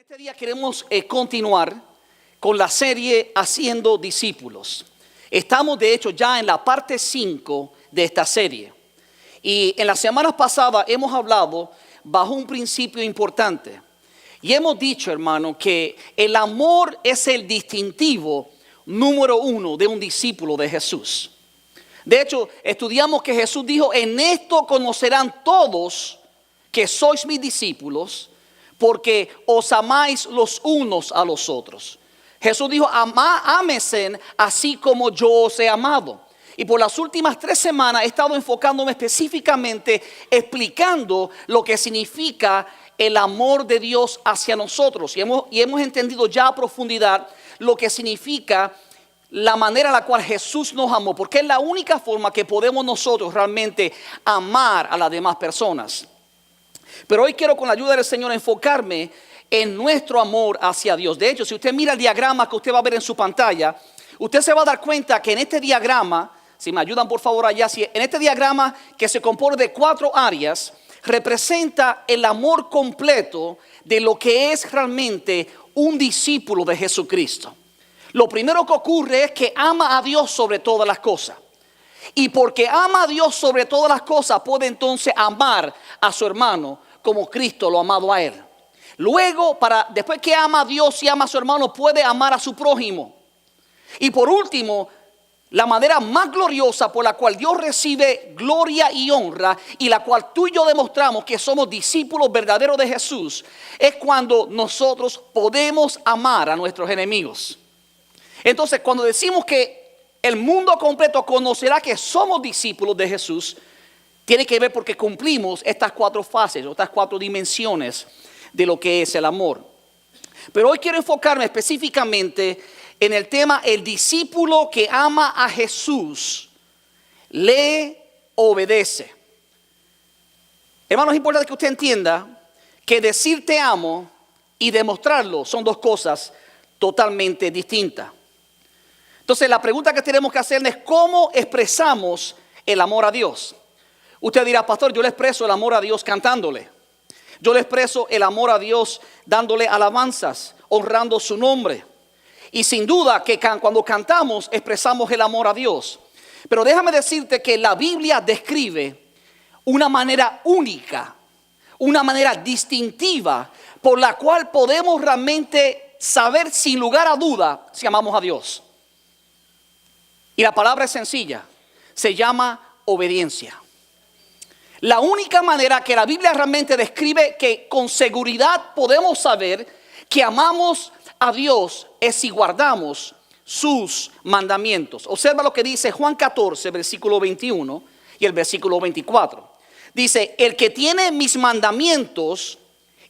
Este día queremos continuar con la serie Haciendo Discípulos. Estamos de hecho ya en la parte 5 de esta serie. Y en las semanas pasadas hemos hablado bajo un principio importante. Y hemos dicho, hermano, que el amor es el distintivo número 1 de un discípulo de Jesús. De hecho, estudiamos que Jesús dijo: en esto conocerán todos que sois mis discípulos, porque os amáis los unos a los otros. Jesús dijo: ámense así como yo os he amado. Y por las últimas 3 semanas he estado enfocándome específicamente explicando lo que significa el amor de Dios hacia nosotros. Y hemos entendido ya a profundidad lo que significa la manera en la cual Jesús nos amó, porque es la única forma que podemos nosotros realmente amar a las demás personas. Pero hoy quiero, con la ayuda del Señor, enfocarme en nuestro amor hacia Dios. De hecho, si usted mira el diagrama que usted va a ver en su pantalla, usted se va a dar cuenta que en este diagrama, si me ayudan por favor allá, en este diagrama que se compone de 4 áreas, representa el amor completo de lo que es realmente un discípulo de Jesucristo. Lo primero que ocurre es que ama a Dios sobre todas las cosas. Y porque ama a Dios sobre todas las cosas, puede entonces amar a su hermano como Cristo lo ha amado a él. Luego, después que ama a Dios y ama a su hermano, puede amar a su prójimo. Y por último, la manera más gloriosa por la cual Dios recibe gloria y honra, y la cual tú y yo demostramos que somos discípulos verdaderos de Jesús, es cuando nosotros podemos amar a nuestros enemigos. Entonces, cuando decimos que el mundo completo conocerá que somos discípulos de Jesús, tiene que ver porque cumplimos estas 4 fases, estas 4 dimensiones de lo que es el amor. Pero hoy quiero enfocarme específicamente en el tema: el discípulo que ama a Jesús le obedece. Hermano, es importante que usted entienda que decir te amo y demostrarlo son 2 cosas totalmente distintas. Entonces la pregunta que tenemos que hacer es: ¿cómo expresamos el amor a Dios? Usted dirá: pastor, yo le expreso el amor a Dios cantándole. Yo le expreso el amor a Dios dándole alabanzas, honrando su nombre. Y sin duda que cuando cantamos expresamos el amor a Dios. Pero déjame decirte que la Biblia describe una manera única, una manera distintiva por la cual podemos realmente saber sin lugar a duda si amamos a Dios. Y la palabra es sencilla, se llama obediencia. La única manera que la Biblia realmente describe que con seguridad podemos saber que amamos a Dios es si guardamos sus mandamientos. Observa lo que dice Juan 14, versículo 21 y el versículo 24. Dice: el que tiene mis mandamientos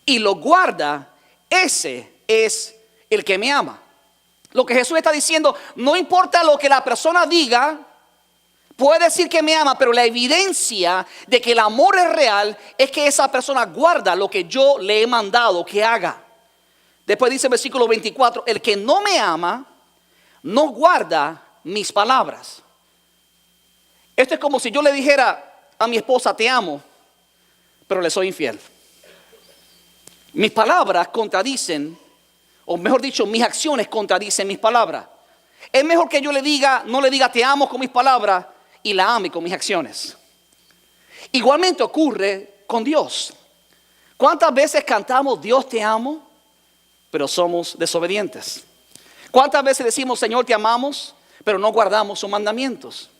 y los guarda, ese es el que me ama. Lo que Jesús está diciendo: no importa lo que la persona diga, puede decir que me ama, pero la evidencia de que el amor es real es que esa persona guarda lo que yo le he mandado que haga. Después dice el versículo 24: el que no me ama, no guarda mis palabras. Esto es como si yo le dijera a mi esposa: te amo, pero le soy infiel. Mis palabras contradicen, o mejor dicho, mis acciones contradicen mis palabras. Es mejor que yo no le diga te amo con mis palabras y la ame con mis acciones. Igualmente ocurre con Dios. ¿Cuántas veces cantamos Dios te amo, pero somos desobedientes? ¿Cuántas veces decimos Señor te amamos, pero no guardamos sus mandamientos?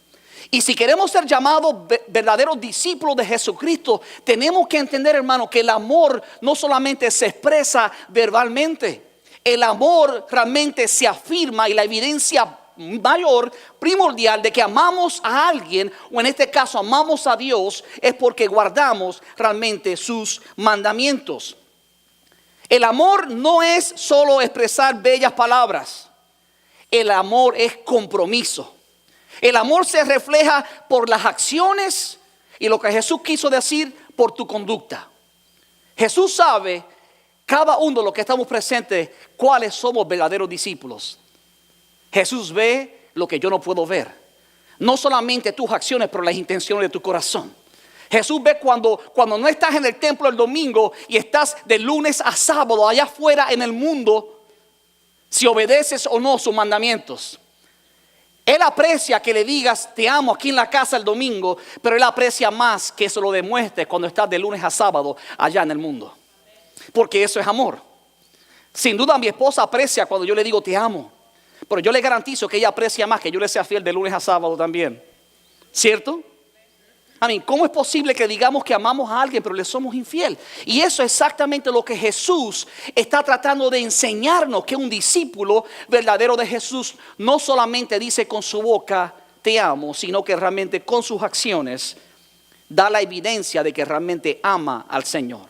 Y si queremos ser llamados verdaderos discípulos de Jesucristo, tenemos que entender, hermano, que el amor no solamente se expresa verbalmente. El amor realmente se afirma, y la evidencia mayor, primordial de que amamos a alguien, o en este caso amamos a Dios, es porque guardamos realmente sus mandamientos. El amor no es solo expresar bellas palabras. El amor es compromiso. El amor se refleja por las acciones y lo que Jesús quiso decir por tu conducta. Jesús sabe, cada uno de los que estamos presentes, cuáles somos verdaderos discípulos. Jesús ve lo que yo no puedo ver. No solamente tus acciones, pero las intenciones de tu corazón. Jesús ve cuando no estás en el templo el domingo y estás de lunes a sábado allá afuera en el mundo, si obedeces o no sus mandamientos. Él aprecia que le digas te amo aquí en la casa el domingo, pero Él aprecia más que eso lo demuestres cuando estás de lunes a sábado allá en el mundo. Porque eso es amor. Sin duda mi esposa aprecia cuando yo le digo te amo, pero yo le garantizo que ella aprecia más que yo le sea fiel de lunes a sábado también. ¿Cierto? ¿Cómo es posible que digamos que amamos a alguien pero le somos infiel? Y eso es exactamente lo que Jesús está tratando de enseñarnos, que un discípulo verdadero de Jesús no solamente dice con su boca te amo, sino que realmente con sus acciones da la evidencia de que realmente ama al Señor.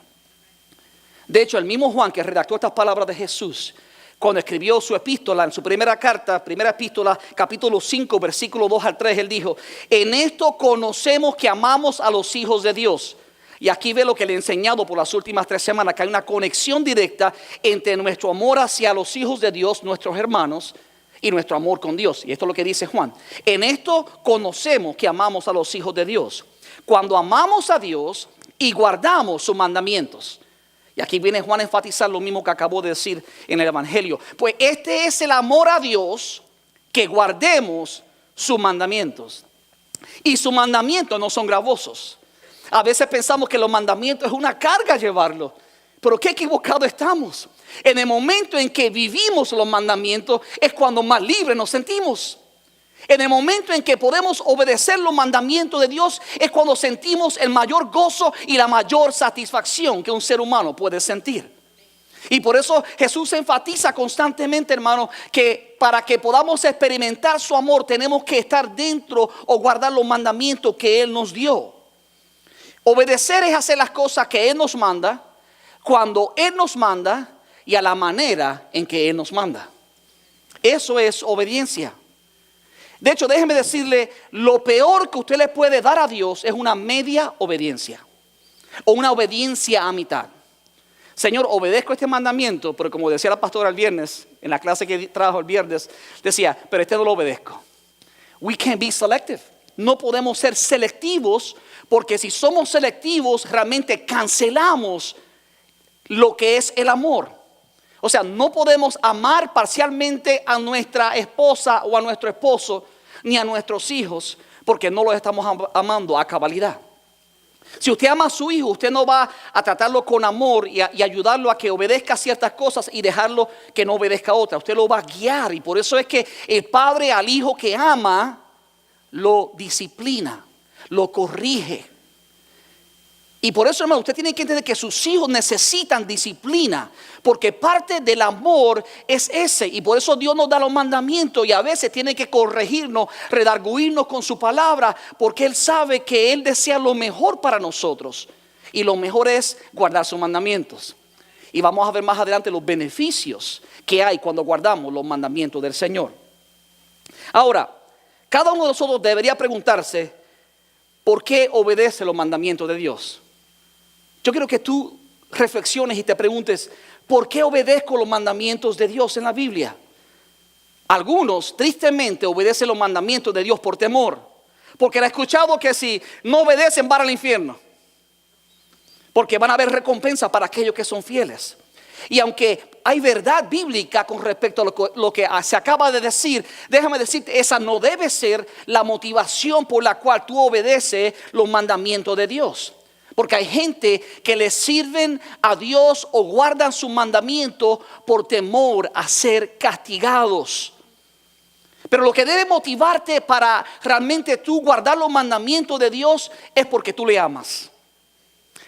De hecho, el mismo Juan que redactó estas palabras de Jesús, cuando escribió su epístola, en su primera epístola, capítulo 5, versículo 2 al 3, él dijo: en esto conocemos que amamos a los hijos de Dios. Y aquí ve lo que le he enseñado por las últimas 3 semanas, que hay una conexión directa entre nuestro amor hacia los hijos de Dios, nuestros hermanos, y nuestro amor con Dios. Y esto es lo que dice Juan: en esto conocemos que amamos a los hijos de Dios, cuando amamos a Dios y guardamos sus mandamientos. Y aquí viene Juan a enfatizar lo mismo que acabó de decir en el Evangelio. Pues este es el amor a Dios, que guardemos sus mandamientos. Y sus mandamientos no son gravosos. A veces pensamos que los mandamientos es una carga llevarlo, pero qué equivocado estamos. En el momento en que vivimos los mandamientos es cuando más libres nos sentimos. En el momento en que podemos obedecer los mandamientos de Dios es cuando sentimos el mayor gozo y la mayor satisfacción que un ser humano puede sentir. Y por eso Jesús enfatiza constantemente, hermano, que para que podamos experimentar su amor tenemos que estar dentro o guardar los mandamientos que Él nos dio. Obedecer es hacer las cosas que Él nos manda, cuando Él nos manda y a la manera en que Él nos manda. Eso es obediencia. De hecho, déjeme decirle, lo peor que usted le puede dar a Dios es una media obediencia o una obediencia a mitad. Señor, obedezco este mandamiento, pero como decía la pastora el viernes, en la clase que trajo el viernes, decía, pero este no lo obedezco. We can't be selective. No podemos ser selectivos, porque si somos selectivos realmente cancelamos lo que es el amor. O sea, no podemos amar parcialmente a nuestra esposa o a nuestro esposo, ni a nuestros hijos, porque no los estamos amando a cabalidad. Si usted ama a su hijo, usted no va a tratarlo con amor y ayudarlo a que obedezca ciertas cosas y dejarlo que no obedezca a otras. Usted lo va a guiar, y por eso es que el padre al hijo que ama lo disciplina, lo corrige. Y por eso, hermano, usted tiene que entender que sus hijos necesitan disciplina, porque parte del amor es ese. Y por eso Dios nos da los mandamientos, y a veces tiene que corregirnos, redarguirnos con su palabra, porque Él sabe que Él desea lo mejor para nosotros. Y lo mejor es guardar sus mandamientos. Y vamos a ver más adelante los beneficios que hay cuando guardamos los mandamientos del Señor. Ahora, cada uno de nosotros debería preguntarse, ¿por qué obedece los mandamientos de Dios? Yo quiero que tú reflexiones y te preguntes, ¿por qué obedezco los mandamientos de Dios en la Biblia? Algunos tristemente obedecen los mandamientos de Dios por temor, porque han escuchado que si no obedecen van al infierno, porque van a haber recompensa para aquellos que son fieles. Y aunque hay verdad bíblica con respecto a lo que se acaba de decir, déjame decirte, esa no debe ser la motivación por la cual tú obedeces los mandamientos de Dios. Porque hay gente que le sirven a Dios o guardan sus mandamientos por temor a ser castigados. Pero lo que debe motivarte para realmente tú guardar los mandamientos de Dios es porque tú le amas.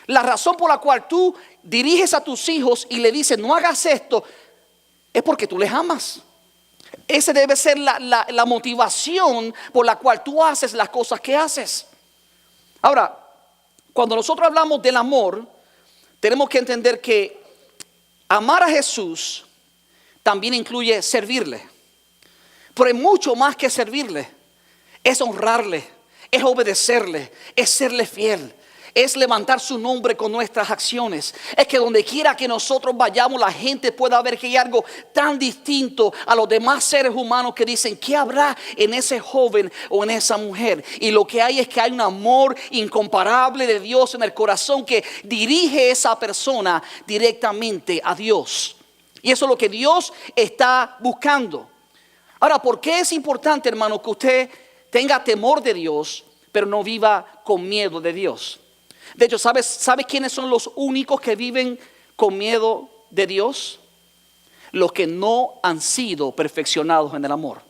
La razón por la cual tú diriges a tus hijos y le dices no hagas esto es porque tú les amas. Esa debe ser la motivación por la cual tú haces las cosas que haces. Ahora, cuando nosotros hablamos del amor, tenemos que entender que amar a Jesús también incluye servirle. Pero es mucho más que servirle. Es honrarle, es obedecerle, es serle fiel. es levantar su nombre con nuestras acciones. Es que donde quiera que nosotros vayamos, la gente pueda ver que hay algo tan distinto a los demás seres humanos que dicen, ¿qué habrá en ese joven o en esa mujer? Y lo que hay es que hay un amor incomparable de Dios en el corazón que dirige a esa persona directamente a Dios. Y eso es lo que Dios está buscando. Ahora, ¿por qué es importante, hermano, que usted tenga temor de Dios, pero no viva con miedo de Dios? De hecho, ¿sabes quiénes son los únicos que viven con miedo de Dios? Los que no han sido perfeccionados en el amor.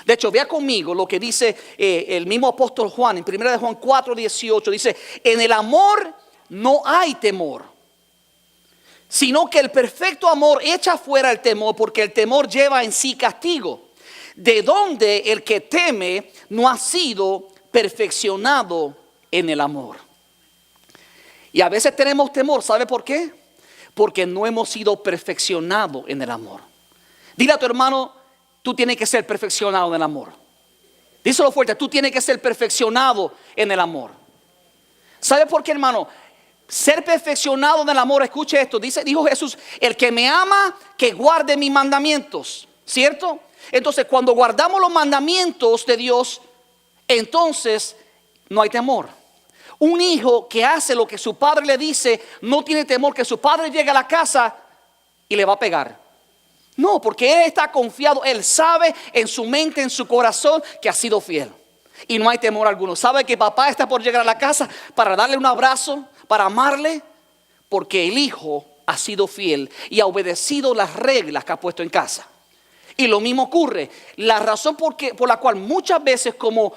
De hecho, vea conmigo lo que dice el mismo apóstol Juan en 1 de Juan 4:18. Dice, en el amor no hay temor, sino que el perfecto amor echa fuera el temor, porque el temor lleva en sí castigo, de donde el que teme no ha sido perfeccionado en el amor. Y a veces tenemos temor, ¿sabe por qué? Porque no hemos sido perfeccionados en el amor. Dile a tu hermano, tú tienes que ser perfeccionado en el amor. Díselo fuerte, tú tienes que ser perfeccionado en el amor. ¿Sabe por qué, hermano? Ser perfeccionado en el amor, escuche esto, dijo Jesús, el que me ama, que guarde mis mandamientos, ¿cierto? Entonces, cuando guardamos los mandamientos de Dios, entonces no hay temor. Un hijo que hace lo que su padre le dice, no tiene temor que su padre llegue a la casa y le va a pegar. No, porque él está confiado, él sabe en su mente, en su corazón, que ha sido fiel. Y no hay temor alguno. Sabe que papá está por llegar a la casa para darle un abrazo, para amarle, porque el hijo ha sido fiel y ha obedecido las reglas que ha puesto en casa. Y lo mismo ocurre. La razón por la cual muchas veces como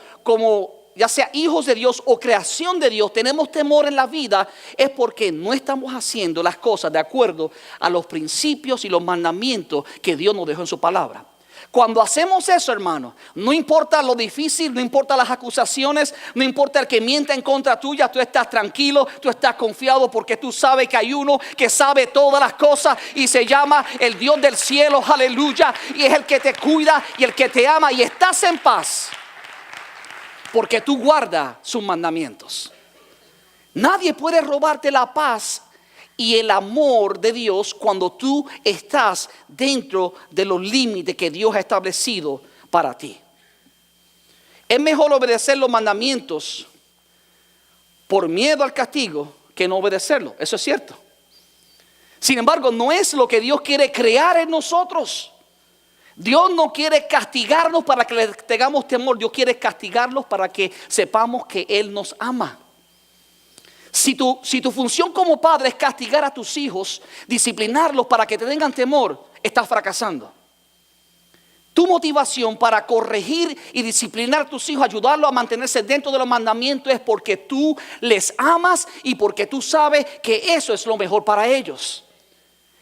ya sea hijos de Dios o creación de Dios, tenemos temor en la vida, es porque no estamos haciendo las cosas de acuerdo a los principios y los mandamientos que Dios nos dejó en su palabra. Cuando hacemos eso, hermano, no importa lo difícil, no importa las acusaciones, no importa el que mienta en contra tuya, tú estás tranquilo, tú estás confiado porque tú sabes que hay uno que sabe todas las cosas y se llama el Dios del cielo, aleluya, y es el que te cuida y el que te ama y estás en paz porque tú guardas sus mandamientos. Nadie puede robarte la paz y el amor de Dios cuando tú estás dentro de los límites que Dios ha establecido para ti. Es mejor obedecer los mandamientos por miedo al castigo que no obedecerlo. Eso es cierto. Sin embargo, no es lo que Dios quiere crear en nosotros. Dios no quiere castigarnos para que le tengamos temor. Dios quiere castigarnos para que sepamos que Él nos ama. Si tu función como padre es castigar a tus hijos, disciplinarlos para que te tengan temor, estás fracasando. Tu motivación para corregir y disciplinar a tus hijos, ayudarlos a mantenerse dentro de los mandamientos, es porque tú les amas y porque tú sabes que eso es lo mejor para ellos.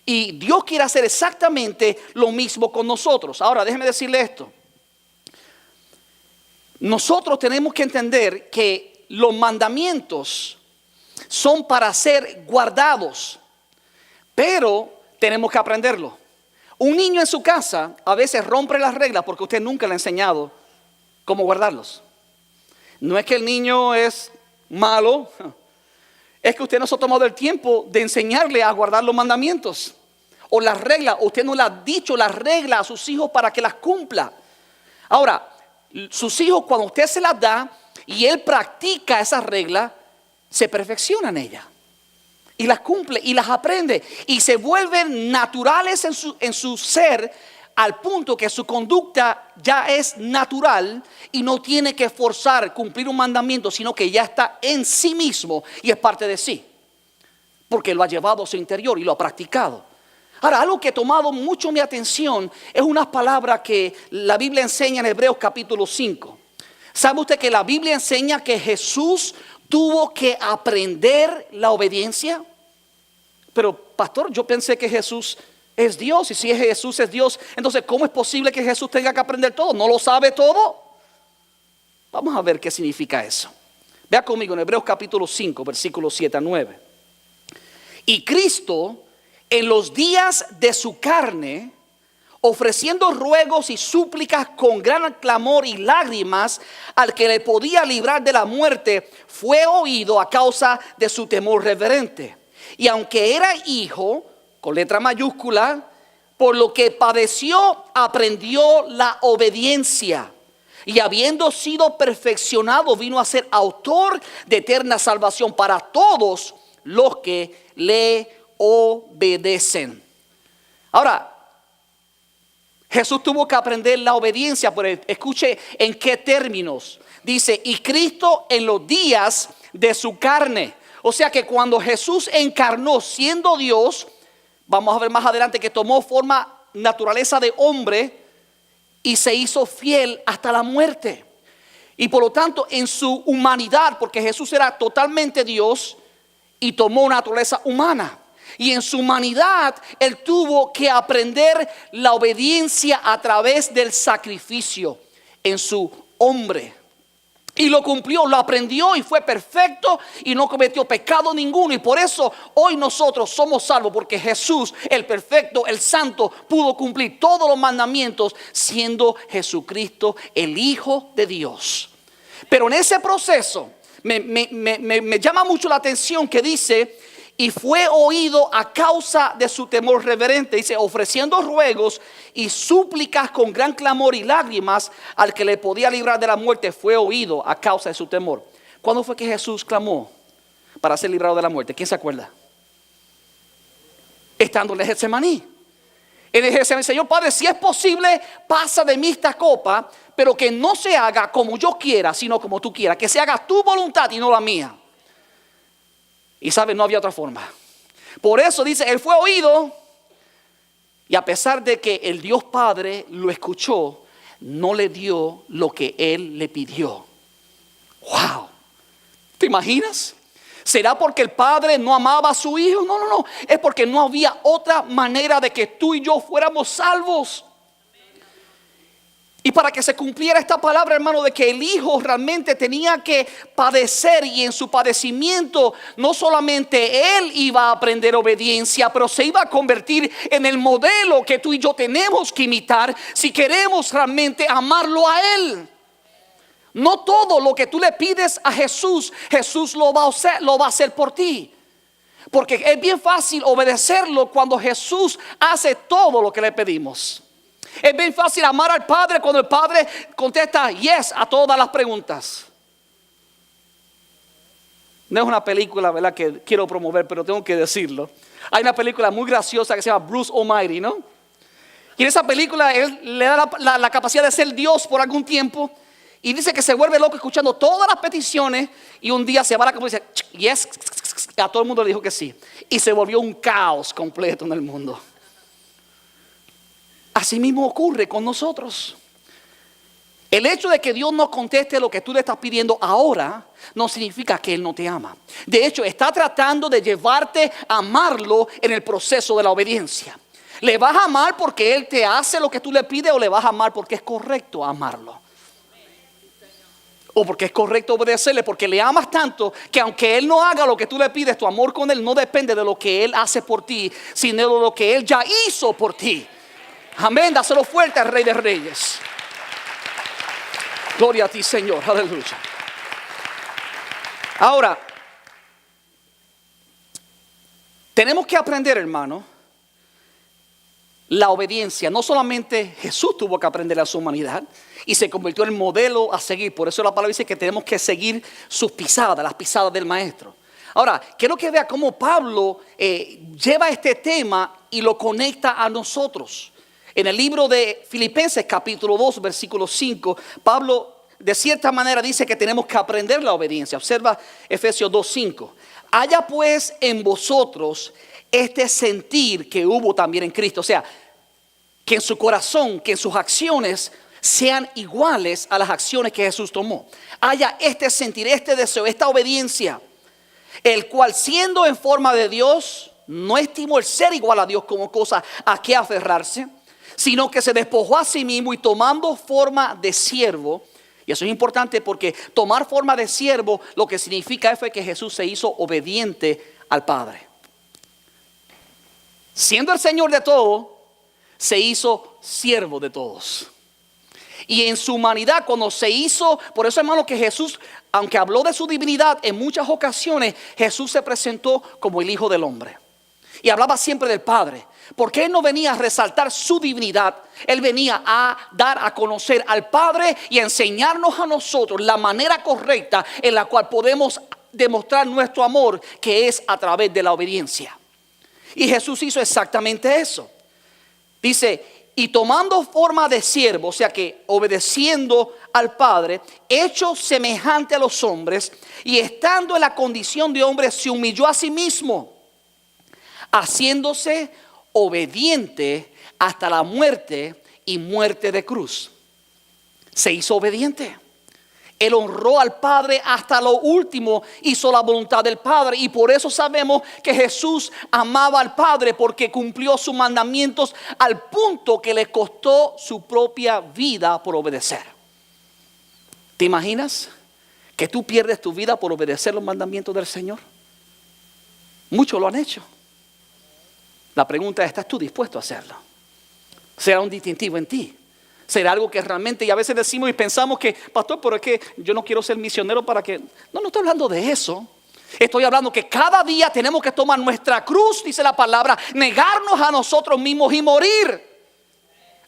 Y Dios quiere hacer exactamente lo mismo con nosotros. Ahora, déjeme decirle esto. Nosotros tenemos que entender que los mandamientos son para ser guardados, pero tenemos que aprenderlo. Un niño en su casa a veces rompe las reglas porque usted nunca le ha enseñado cómo guardarlos. No es que el niño es malo, es que usted no se ha tomado el tiempo de enseñarle a guardar los mandamientos o las reglas. Usted no le ha dicho las reglas a sus hijos para que las cumpla. Ahora, sus hijos, cuando usted se las da y él practica esas reglas, se perfecciona en ellas y las cumple y las aprende y se vuelven naturales en su ser, al punto que su conducta ya es natural y no tiene que forzar cumplir un mandamiento, sino que ya está en sí mismo y es parte de sí, porque lo ha llevado a su interior y lo ha practicado. Ahora, algo que ha tomado mucho mi atención es unas palabras que la Biblia enseña en Hebreos capítulo 5. ¿Sabe usted que la Biblia enseña que Jesús tuvo que aprender la obediencia? Pero pastor, yo pensé que Jesús es Dios, y si Jesús es Dios, entonces ¿cómo es posible que Jesús tenga que aprender todo? ¿No lo sabe todo? Vamos a ver qué significa eso. Vea conmigo en Hebreos capítulo 5, versículos 7 a 9. Y Cristo, en los días de su carne, ofreciendo ruegos y súplicas con gran clamor y lágrimas al que le podía librar de la muerte, fue oído a causa de su temor reverente. Y aunque era hijo, con letra mayúscula, por lo que padeció, aprendió la obediencia. Y habiendo sido perfeccionado, vino a ser autor de eterna salvación para todos los que le obedecen. Ahora, Jesús tuvo que aprender la obediencia, pero escuche en qué términos. Dice, y Cristo en los días de su carne. O sea que cuando Jesús encarnó siendo Dios, vamos a ver más adelante que tomó forma, naturaleza de hombre y se hizo fiel hasta la muerte. Y por lo tanto en su humanidad, porque Jesús era totalmente Dios y tomó una naturaleza humana. Y en su humanidad Él tuvo que aprender la obediencia a través del sacrificio en su hombre. Y lo cumplió, lo aprendió y fue perfecto y no cometió pecado ninguno. Y por eso hoy nosotros somos salvos, porque Jesús, el perfecto, el santo, pudo cumplir todos los mandamientos siendo Jesucristo el Hijo de Dios. Pero en ese proceso me llama mucho la atención que dice, y fue oído a causa de su temor reverente. Dice, ofreciendo ruegos y súplicas con gran clamor y lágrimas al que le podía librar de la muerte, fue oído a causa de su temor. ¿Cuándo fue que Jesús clamó para ser librado de la muerte? ¿Quién se acuerda? Estando en el Getsemaní. En el Getsemaní, Señor Padre, si es posible, pasa de mí esta copa, pero que no se haga como yo quiera, sino como tú quieras. Que se haga tu voluntad y no la mía. Y sabe, no había otra forma. Por eso dice, Él fue oído. Y a pesar de que el Dios Padre lo escuchó, no le dio lo que Él le pidió. Wow. ¿Te imaginas? ¿Será porque el Padre no amaba a su Hijo? No. Es porque no había otra manera de que tú y yo fuéramos salvos. Y para que se cumpliera esta palabra, hermano, de que el Hijo realmente tenía que padecer, y en su padecimiento no solamente Él iba a aprender obediencia, pero se iba a convertir en el modelo que tú y yo tenemos que imitar si queremos realmente amarlo a Él. No todo lo que tú le pides a Jesús, Jesús lo va a hacer por ti. Porque es bien fácil obedecerlo cuando Jesús hace todo lo que le pedimos. Es bien fácil amar al Padre cuando el Padre contesta yes a todas las preguntas. No es una película, ¿verdad?, que quiero promover, pero tengo que decirlo. Hay una película muy graciosa que se llama Bruce Almighty, ¿no? Y en esa película él le da la capacidad de ser Dios por algún tiempo. Y dice que se vuelve loco escuchando todas las peticiones. Y un día se va a la cama y dice yes. A todo el mundo le dijo que sí. Y se volvió un caos completo en el mundo. Así mismo ocurre con nosotros. El hecho de que Dios no conteste lo que tú le estás pidiendo ahora no significa que Él no te ama. De hecho, está tratando de llevarte a amarlo en el proceso de la obediencia. ¿Le vas a amar porque Él te hace lo que tú le pides, o le vas a amar porque es correcto amarlo? O porque es correcto obedecerle, porque le amas tanto que aunque Él no haga lo que tú le pides, tu amor con Él no depende de lo que Él hace por ti, sino de lo que Él ya hizo por ti. Amén, dáselo fuerte al Rey de Reyes. Gloria a ti, Señor, aleluya. Ahora, tenemos que aprender, hermano, la obediencia. No solamente Jesús tuvo que aprender a su humanidad y se convirtió en modelo a seguir. Por eso la palabra dice que tenemos que seguir sus pisadas, las pisadas del Maestro. Ahora, quiero que vea cómo Pablo lleva este tema y lo conecta a nosotros. En el libro de Filipenses capítulo 2 versículo 5, Pablo de cierta manera dice que tenemos que aprender la obediencia. Observa Efesios 2:5. Haya pues en vosotros este sentir que hubo también en Cristo. O sea, que en su corazón, que en sus acciones sean iguales a las acciones que Jesús tomó. Haya este sentir, este deseo, esta obediencia, el cual siendo en forma de Dios, no estimó el ser igual a Dios como cosa a que aferrarse, sino que se despojó a sí mismo y tomando forma de siervo. Y eso es importante porque tomar forma de siervo lo que significa fue que Jesús se hizo obediente al Padre. Siendo el Señor de todo, se hizo siervo de todos. Y en su humanidad, cuando se hizo, por eso hermano que Jesús, aunque habló de su divinidad, en muchas ocasiones Jesús se presentó como el Hijo del Hombre. Y hablaba siempre del Padre. Porque Él no venía a resaltar su divinidad. Él venía a dar a conocer al Padre y a enseñarnos a nosotros la manera correcta en la cual podemos demostrar nuestro amor, que es a través de la obediencia. Y Jesús hizo exactamente eso. Dice, y tomando forma de siervo, o sea que obedeciendo al Padre, hecho semejante a los hombres, y estando en la condición de hombre, se humilló a sí mismo, haciéndose obediente hasta la muerte y muerte de cruz. Se hizo obediente. Él honró al Padre hasta lo último, hizo la voluntad del Padre. Y por eso sabemos que Jesús amaba al Padre, porque cumplió sus mandamientos al punto que le costó su propia vida por obedecer. ¿Te imaginas que tú pierdes tu vida por obedecer los mandamientos del Señor? Muchos lo han hecho. La pregunta es, ¿estás tú dispuesto a hacerlo? ¿Será un distintivo en ti? ¿Será algo que realmente, y a veces decimos y pensamos que, pastor, pero es que yo no quiero ser misionero para que... No estoy hablando de eso. Estoy hablando que cada día tenemos que tomar nuestra cruz, dice la palabra, negarnos a nosotros mismos y morir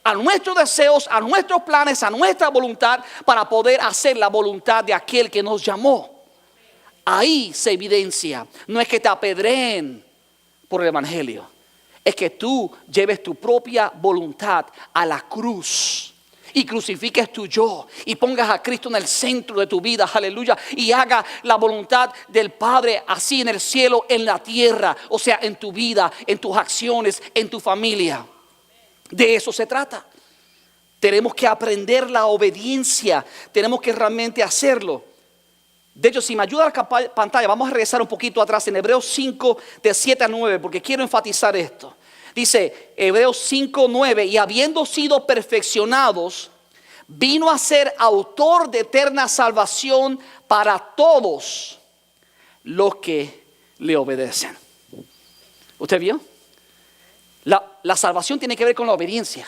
a nuestros deseos, a nuestros planes, a nuestra voluntad, para poder hacer la voluntad de aquel que nos llamó. Ahí se evidencia. No es que te apedreen por el evangelio, es que tú lleves tu propia voluntad a la cruz y crucifiques tu yo y pongas a Cristo en el centro de tu vida, aleluya, y haga la voluntad del Padre así en el cielo, en la tierra, o sea, en tu vida, en tus acciones, en tu familia. De eso se trata. Tenemos que aprender la obediencia, tenemos que realmente hacerlo. De hecho, si me ayuda la pantalla, vamos a regresar un poquito atrás en Hebreos 5, de 7 a 9, porque quiero enfatizar esto. Dice Hebreos 5, 9, y habiendo sido perfeccionados, vino a ser autor de eterna salvación para todos los que le obedecen. ¿Usted vio? La salvación tiene que ver con la obediencia.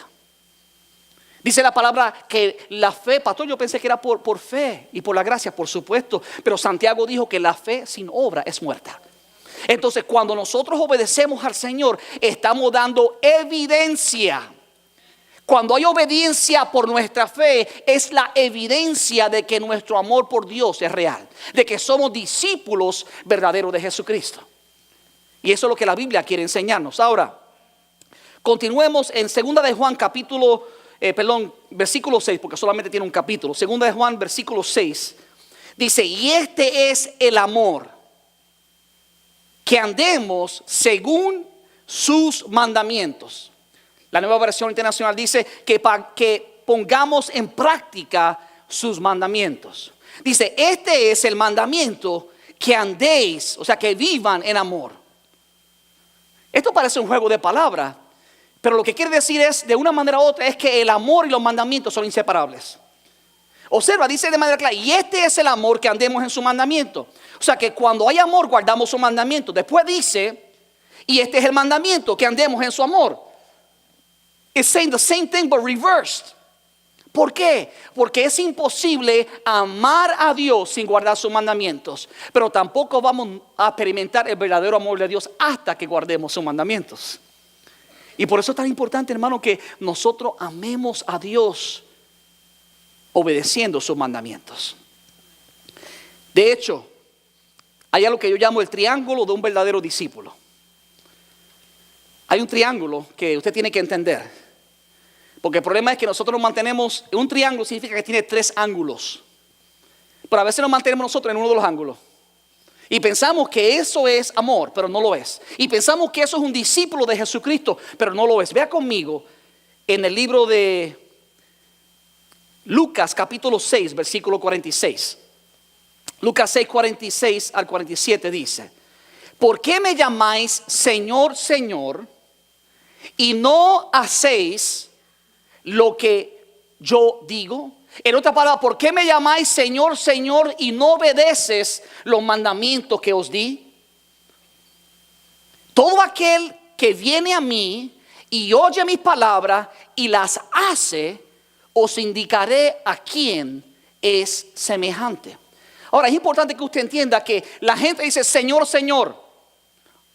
Dice la palabra que la fe, pastor, yo pensé que era por fe y por la gracia, por supuesto. Pero Santiago dijo que la fe sin obra es muerta. Entonces, cuando nosotros obedecemos al Señor, estamos dando evidencia. Cuando hay obediencia por nuestra fe, es la evidencia de que nuestro amor por Dios es real. De que somos discípulos verdaderos de Jesucristo. Y eso es lo que la Biblia quiere enseñarnos. Ahora, continuemos en 2 de Juan versículo 6, porque solamente tiene un capítulo. 2 de Juan, versículo 6. Dice, y este es el amor, que andemos según sus mandamientos. La Nueva Versión Internacional dice que pongamos en práctica sus mandamientos. Dice, este es el mandamiento, que andéis, o sea, que vivan en amor. Esto parece un juego de palabras, pero lo que quiere decir es, de una manera u otra, es que el amor y los mandamientos son inseparables. Observa, dice de manera clara, y este es el amor, que andemos en su mandamiento. O sea que cuando hay amor, guardamos su mandamiento. Después dice, y este es el mandamiento, que andemos en su amor. It's saying the same thing but reversed. ¿Por qué? Porque es imposible amar a Dios sin guardar sus mandamientos. Pero tampoco vamos a experimentar el verdadero amor de Dios hasta que guardemos sus mandamientos. Y por eso es tan importante, hermano, que nosotros amemos a Dios obedeciendo sus mandamientos. De hecho, hay algo que yo llamo el triángulo de un verdadero discípulo. Hay un triángulo que usted tiene que entender. Porque el problema es que nosotros nos mantenemos, un triángulo significa que tiene 3 ángulos. Pero a veces nos mantenemos nosotros en uno de los ángulos. Y pensamos que eso es amor, pero no lo es. Y pensamos que eso es un discípulo de Jesucristo, pero no lo es. Vea conmigo en el libro de Lucas capítulo 6, versículo 46. Lucas 6, 46 al 47 dice, ¿por qué me llamáis Señor, Señor, y no hacéis lo que yo digo? En otra palabra, ¿por qué me llamáis Señor, Señor, y no obedeces los mandamientos que os di? Todo aquel que viene a mí y oye mis palabras y las hace, os indicaré a quién es semejante. Ahora es importante que usted entienda que la gente dice: Señor, Señor,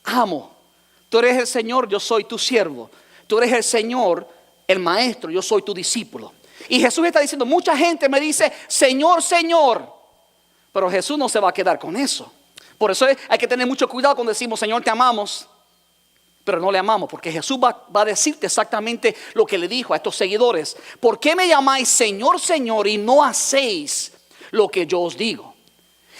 amo. Tú eres el Señor, yo soy tu siervo. Tú eres el Señor, el maestro, yo soy tu discípulo. Y Jesús está diciendo: mucha gente me dice Señor, Señor. Pero Jesús no se va a quedar con eso. Por eso hay que tener mucho cuidado cuando decimos: Señor, te amamos, pero no le amamos. Porque Jesús va a decirte exactamente lo que le dijo a estos seguidores: ¿por qué me llamáis Señor, Señor, y no hacéis lo que yo os digo?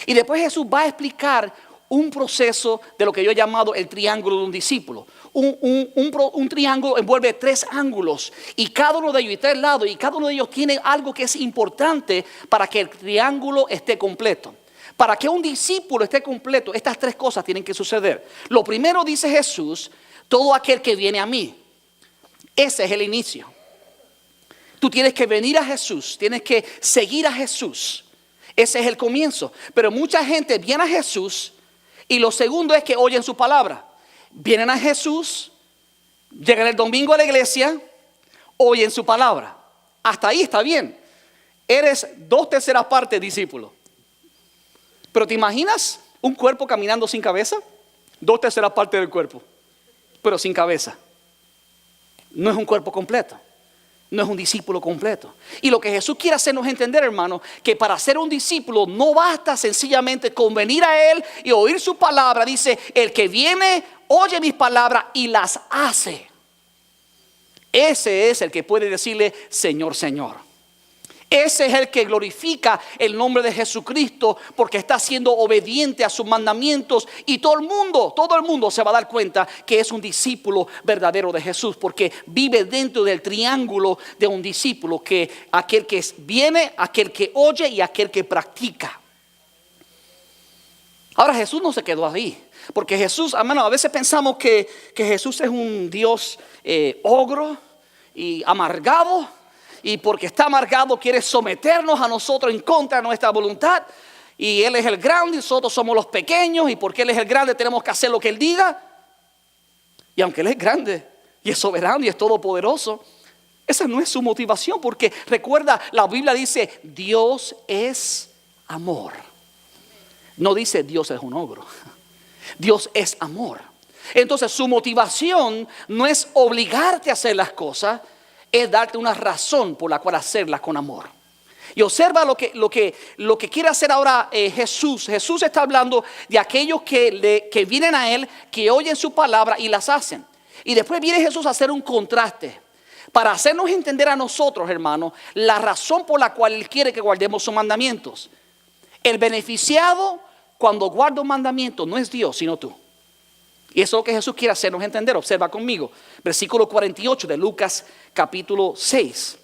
Y después Jesús va a explicar un proceso de lo que yo he llamado el triángulo de un discípulo. Un triángulo envuelve 3 ángulos, y cada uno de ellos, y 3 lados, y cada uno de ellos tiene algo que es importante para que el triángulo esté completo. Para que un discípulo esté completo, estas 3 cosas tienen que suceder. Lo primero, dice Jesús: todo aquel que viene a mí. Ese es el inicio. Tú tienes que venir a Jesús, tienes que seguir a Jesús. Ese es el comienzo. Pero mucha gente viene a Jesús, y lo segundo es que oyen su palabra. Vienen a Jesús, llegan el domingo a la iglesia, oyen su palabra. Hasta ahí está bien. Eres 2/3 partes discípulo. Pero ¿te imaginas un cuerpo caminando sin cabeza? 2/3 partes del cuerpo, pero sin cabeza. No es un cuerpo completo. No es un discípulo completo. Y lo que Jesús quiere hacernos entender, hermano, que para ser un discípulo no basta sencillamente con venir a Él y oír su palabra. Dice: el que viene, oye mis palabras y las hace. Ese es el que puede decirle Señor, Señor. Ese es el que glorifica el nombre de Jesucristo, porque está siendo obediente a sus mandamientos. Y todo el mundo se va a dar cuenta que es un discípulo verdadero de Jesús, porque vive dentro del triángulo de un discípulo, que aquel que viene, aquel que oye y aquel que practica. Ahora Jesús no se quedó ahí, porque Jesús, hermano, a veces pensamos que Jesús es un Dios ogro y amargado. Y porque está amargado quiere someternos a nosotros en contra de nuestra voluntad. Y Él es el grande y nosotros somos los pequeños. Y porque Él es el grande tenemos que hacer lo que Él diga. Y aunque Él es grande y es soberano y es todopoderoso, esa no es su motivación. Porque recuerda, la Biblia dice: Dios es amor. No dice Dios es un ogro. Dios es amor. Entonces su motivación no es obligarte a hacer las cosas, es darte una razón por la cual hacerlas con amor. Y observa lo que quiere hacer ahora Jesús. Jesús está hablando de aquellos que vienen a Él, que oyen su palabra y las hacen. Y después viene Jesús a hacer un contraste para hacernos entender a nosotros, hermanos, la razón por la cual Él quiere que guardemos sus mandamientos. El beneficiado cuando guarda un mandamiento no es Dios, sino tú. Y eso es lo que Jesús quiere hacernos entender. Observa conmigo, versículo 48 de Lucas capítulo 6.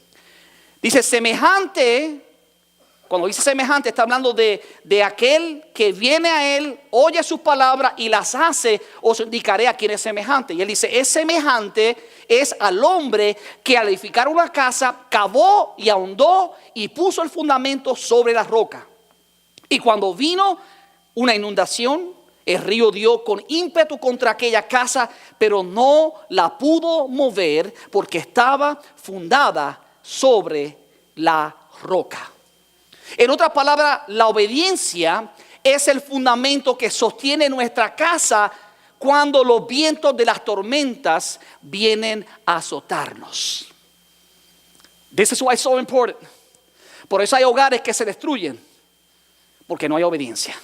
Dice: semejante, cuando dice semejante está hablando de aquel que viene a Él, oye sus palabras y las hace, os indicaré a quién es semejante. Y Él dice: es semejante, es al hombre que al edificar una casa, cavó y ahondó y puso el fundamento sobre la roca. Y cuando vino una inundación, el río dio con ímpetu contra aquella casa, pero no la pudo mover porque estaba fundada sobre la roca. En otras palabras, la obediencia es el fundamento que sostiene nuestra casa cuando los vientos de las tormentas vienen a azotarnos. This is why it's so important. Por eso hay hogares que se destruyen, porque no hay obediencia.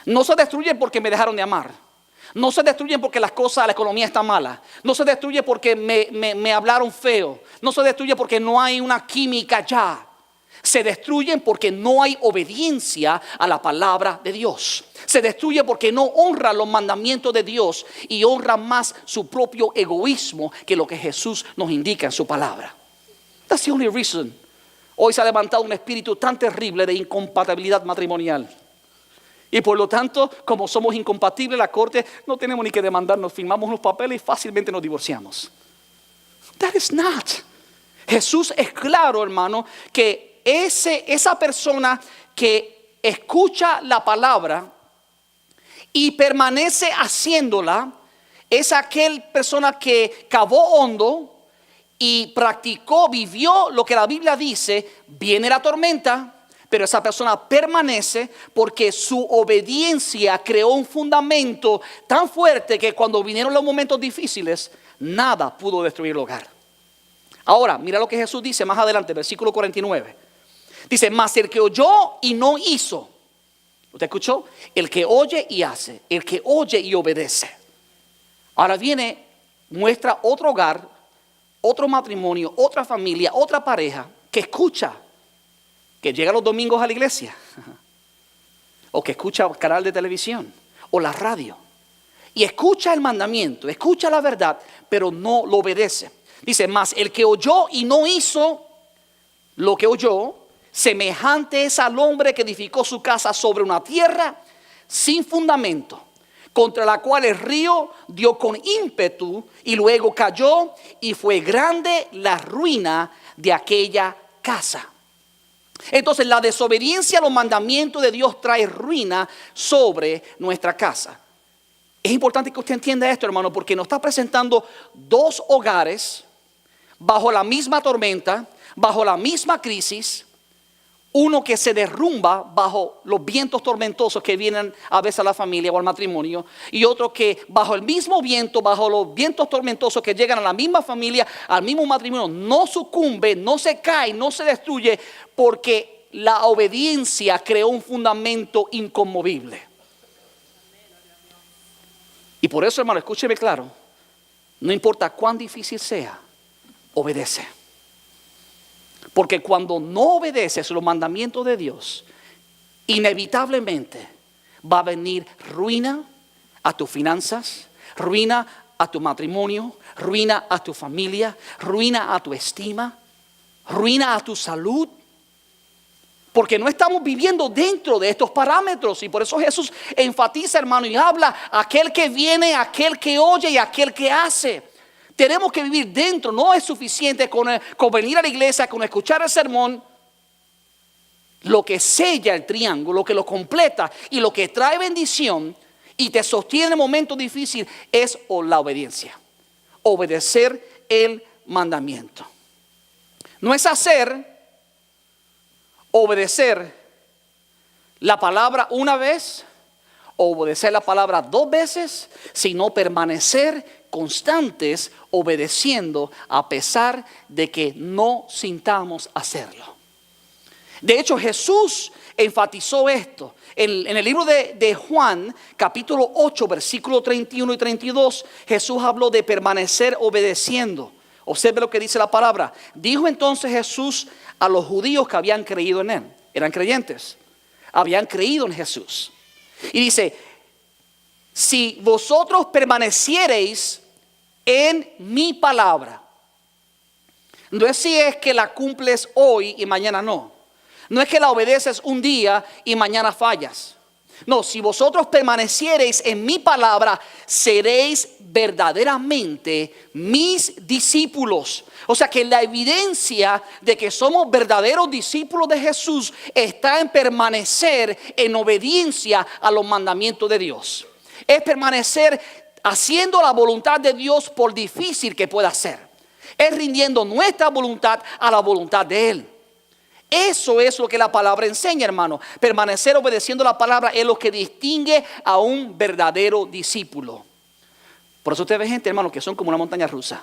No se destruyen porque me dejaron de amar. No se destruyen porque las cosas, la economía está mala. No se destruye porque me hablaron feo. No se destruye porque no hay una química ya. Se destruyen porque no hay obediencia a la palabra de Dios. Se destruye porque no honran los mandamientos de Dios y honran más su propio egoísmo que lo que Jesús nos indica en su palabra. That's the only reason. Hoy se ha levantado un espíritu tan terrible de incompatibilidad matrimonial. Y por lo tanto, como somos incompatibles, la corte no tenemos ni que demandarnos, firmamos los papeles y fácilmente nos divorciamos. That is not. Jesús es claro, hermano, que esa persona que escucha la palabra y permanece haciéndola, es aquel persona que cavó hondo y practicó, vivió lo que la Biblia dice. Viene la tormenta, pero esa persona permanece porque su obediencia creó un fundamento tan fuerte que cuando vinieron los momentos difíciles, nada pudo destruir el hogar. Ahora, mira lo que Jesús dice más adelante, versículo 49. Dice, mas el que oyó y no hizo. ¿Usted escuchó? El que oye y hace, el que oye y obedece. Ahora viene, muestra otro hogar, otro matrimonio, otra familia, otra pareja que escucha, que llega los domingos a la iglesia, o que escucha el canal de televisión, o la radio, y escucha el mandamiento, escucha la verdad, pero no lo obedece. Dice, mas el que oyó y no hizo lo que oyó, semejante es al hombre que edificó su casa sobre una tierra sin fundamento, contra la cual el río dio con ímpetu y luego cayó, y fue grande la ruina de aquella casa. Entonces la desobediencia a los mandamientos de Dios trae ruina sobre nuestra casa. Es importante que usted entienda esto, hermano, porque nos está presentando dos hogares bajo la misma tormenta, bajo la misma crisis. Uno que se derrumba bajo los vientos tormentosos que vienen a veces a la familia o al matrimonio, y otro que bajo el mismo viento, bajo los vientos tormentosos que llegan a la misma familia, al mismo matrimonio, no sucumbe, no se cae, no se destruye, porque la obediencia creó un fundamento inconmovible. Y por eso, hermano, escúcheme claro, no importa cuán difícil sea, obedece. Porque cuando no obedeces los mandamientos de Dios, inevitablemente va a venir ruina a tus finanzas, ruina a tu matrimonio, ruina a tu familia, ruina a tu estima, ruina a tu salud. Porque no estamos viviendo dentro de estos parámetros. Y por eso Jesús enfatiza, hermano, y habla aquel que viene, aquel que oye y aquel que hace. Tenemos que vivir dentro. No es suficiente con venir a la iglesia, con escuchar el sermón. Lo que sella el triángulo, lo que lo completa y lo que trae bendición y te sostiene en el momento difícil es la obediencia. Obedecer el mandamiento. No es hacer, obedecer la palabra una vez, obedecer la palabra dos veces, sino permanecer constantes obedeciendo a pesar de que no sintamos hacerlo. De hecho, Jesús enfatizó esto en el libro de Juan, capítulo 8, versículos 31 y 32. Jesús habló de permanecer obedeciendo. Observe lo que dice la palabra. Dijo entonces Jesús a los judíos que habían creído en él. Eran creyentes, habían creído en Jesús. Y dice, si vosotros permaneciereis en mi palabra. No es si es que la cumples hoy y mañana no. No es que la obedeces un día y mañana fallas. No, si vosotros permaneciereis en mi palabra, seréis verdaderamente mis discípulos. O sea que la evidencia de que somos verdaderos discípulos de Jesús está en permanecer en obediencia a los mandamientos de Dios. Es permanecer haciendo la voluntad de Dios por difícil que pueda ser. Es rindiendo nuestra voluntad a la voluntad de Él. Eso es lo que la palabra enseña, hermano. Permanecer obedeciendo la palabra es lo que distingue a un verdadero discípulo. Por eso usted ve gente, hermano, que son como una montaña rusa.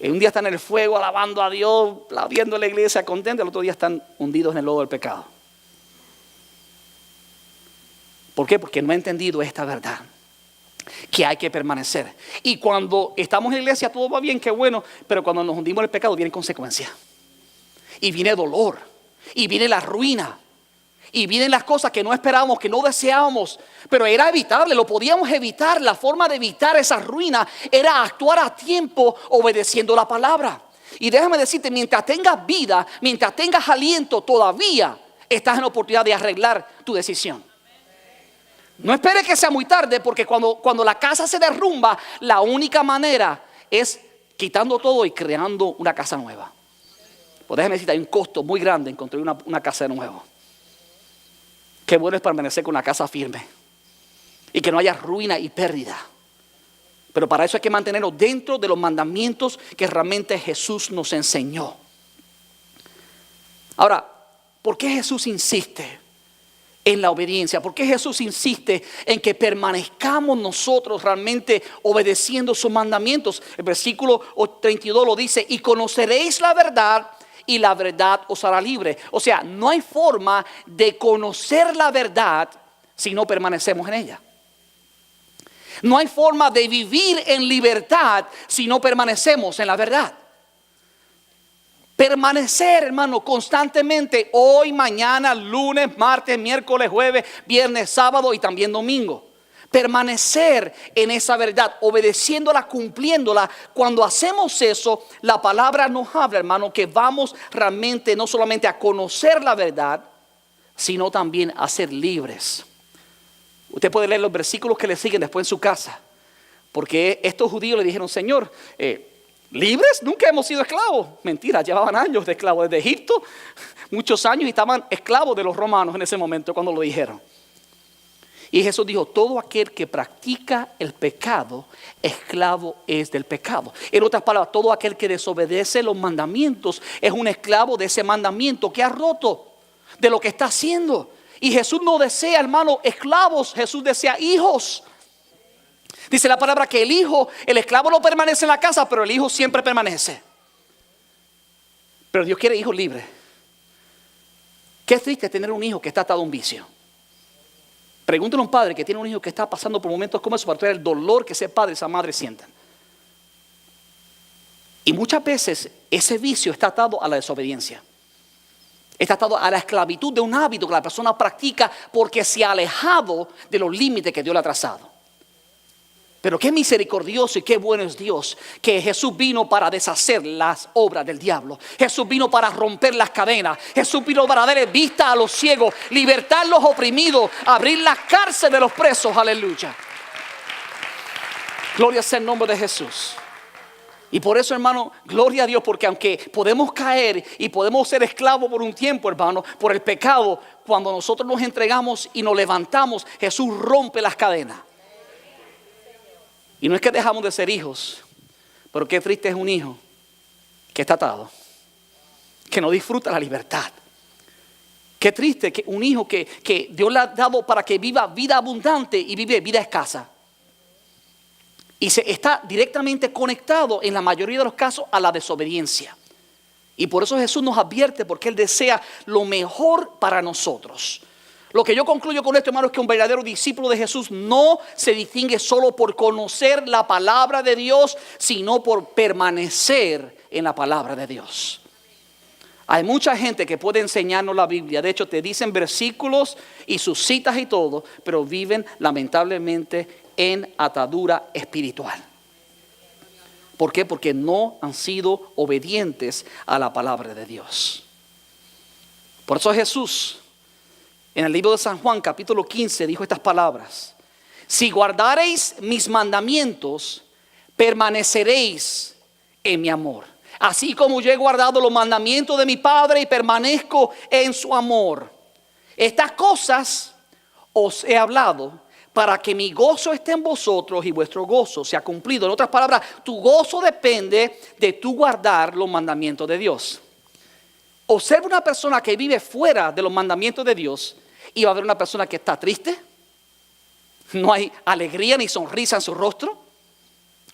Un día están en el fuego alabando a Dios, viendo la iglesia contenta, el otro día están hundidos en el lodo del pecado. ¿Por qué? Porque no ha entendido esta verdad, que hay que permanecer. Y cuando estamos en la iglesia todo va bien, qué bueno, pero cuando nos hundimos en el pecado vienen consecuencias. Y viene dolor, y viene la ruina, y vienen las cosas que no esperábamos, que no deseábamos, pero era evitable, lo podíamos evitar. La forma de evitar esa ruina era actuar a tiempo obedeciendo la palabra. Y déjame decirte, mientras tengas vida, mientras tengas aliento, todavía estás en la oportunidad de arreglar tu decisión. No esperes que sea muy tarde, porque cuando la casa se derrumba, la única manera es quitando todo y creando una casa nueva. Pues déjame decirte, hay un costo muy grande en construir una casa de nuevo. Qué bueno es permanecer con una casa firme y que no haya ruina y pérdida. Pero para eso hay que mantenernos dentro de los mandamientos que realmente Jesús nos enseñó. Ahora, ¿por qué Jesús insiste en la obediencia? ¿Por qué Jesús insiste en que permanezcamos nosotros realmente obedeciendo sus mandamientos? El versículo 32 lo dice: y conoceréis la verdad, y la verdad os hará libre. O sea, no hay forma de conocer la verdad si no permanecemos en ella. No hay forma de vivir en libertad si no permanecemos en la verdad. Permanecer, hermano, constantemente, hoy, mañana, lunes, martes, miércoles, jueves, viernes, sábado y también domingo. Permanecer en esa verdad, obedeciéndola, cumpliéndola. Cuando hacemos eso, la palabra nos habla, hermano, que vamos realmente no solamente a conocer la verdad, sino también a ser libres. Usted puede leer los versículos que le siguen después en su casa. Porque estos judíos le dijeron: Señor, ¿libres? Nunca hemos sido esclavos. Mentira, llevaban años de esclavos desde Egipto, muchos años, y estaban esclavos de los romanos en ese momento cuando lo dijeron. Y Jesús dijo: todo aquel que practica el pecado, esclavo es del pecado. En otras palabras, todo aquel que desobedece los mandamientos es un esclavo de ese mandamiento que ha roto, de lo que está haciendo. Y Jesús no desea, hermano, esclavos, Jesús desea hijos. Dice la palabra que el esclavo no permanece en la casa, pero el hijo siempre permanece. Pero Dios quiere hijos libres. Qué triste tener un hijo que está atado a un vicio. Pregúntale a un padre que tiene un hijo que está pasando por momentos como eso, para ver el dolor que ese padre y esa madre sienten. Y muchas veces ese vicio está atado a la desobediencia. Está atado a la esclavitud de un hábito que la persona practica porque se ha alejado de los límites que Dios le ha trazado. Pero qué misericordioso y qué bueno es Dios, que Jesús vino para deshacer las obras del diablo. Jesús vino para romper las cadenas. Jesús vino para darle vista a los ciegos, libertar a los oprimidos, abrir las cárceles de los presos. Aleluya. Gloria sea el nombre de Jesús. Y por eso, hermano, gloria a Dios, porque aunque podemos caer y podemos ser esclavos por un tiempo, hermano, por el pecado, cuando nosotros nos entregamos y nos levantamos, Jesús rompe las cadenas. Y no es que dejamos de ser hijos, pero qué triste es un hijo que está atado, que no disfruta la libertad. Qué triste que un hijo que Dios le ha dado para que viva vida abundante y vive vida escasa. Y se está directamente conectado en la mayoría de los casos a la desobediencia. Y por eso Jesús nos advierte, porque Él desea lo mejor para nosotros. Lo que yo concluyo con esto, hermano, es que un verdadero discípulo de Jesús no se distingue solo por conocer la palabra de Dios, sino por permanecer en la palabra de Dios. Hay mucha gente que puede enseñarnos la Biblia. De hecho, te dicen versículos y sus citas y todo, pero viven lamentablemente en atadura espiritual. ¿Por qué? Porque no han sido obedientes a la palabra de Dios. Por eso Jesús, en el libro de San Juan, capítulo 15, dijo estas palabras: si guardareis mis mandamientos, permaneceréis en mi amor, así como yo he guardado los mandamientos de mi Padre y permanezco en su amor. Estas cosas os he hablado para que mi gozo esté en vosotros y vuestro gozo sea cumplido. En otras palabras, tu gozo depende de tu guardar los mandamientos de Dios. Observa una persona que vive fuera de los mandamientos de Dios y va a ver una persona que está triste. No hay alegría ni sonrisa en su rostro.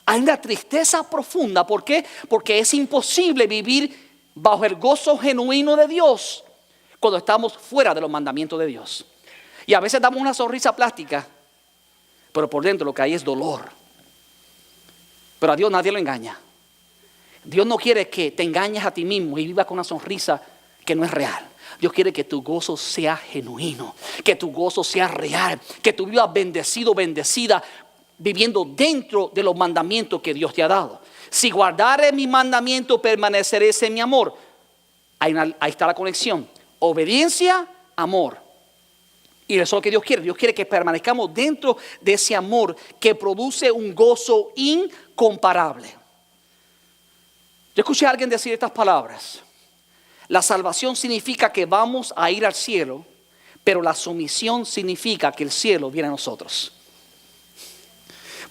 Hay una tristeza profunda. ¿Por qué? Porque es imposible vivir bajo el gozo genuino de Dios cuando estamos fuera de los mandamientos de Dios. Y a veces damos una sonrisa plástica, pero por dentro lo que hay es dolor. Pero a Dios nadie lo engaña. Dios no quiere que te engañes a ti mismo y vivas con una sonrisa que no es real. Dios quiere que tu gozo sea genuino, que tu gozo sea real, que tú vivas bendecido, bendecida, viviendo dentro de los mandamientos que Dios te ha dado. Si guardares mi mandamiento, permaneceréis en mi amor. Ahí está la conexión. Obediencia, amor. Y eso es lo que Dios quiere. Dios quiere que permanezcamos dentro de ese amor que produce un gozo incomparable. Yo escuché a alguien decir estas palabras: la salvación significa que vamos a ir al cielo, pero la sumisión significa que el cielo viene a nosotros.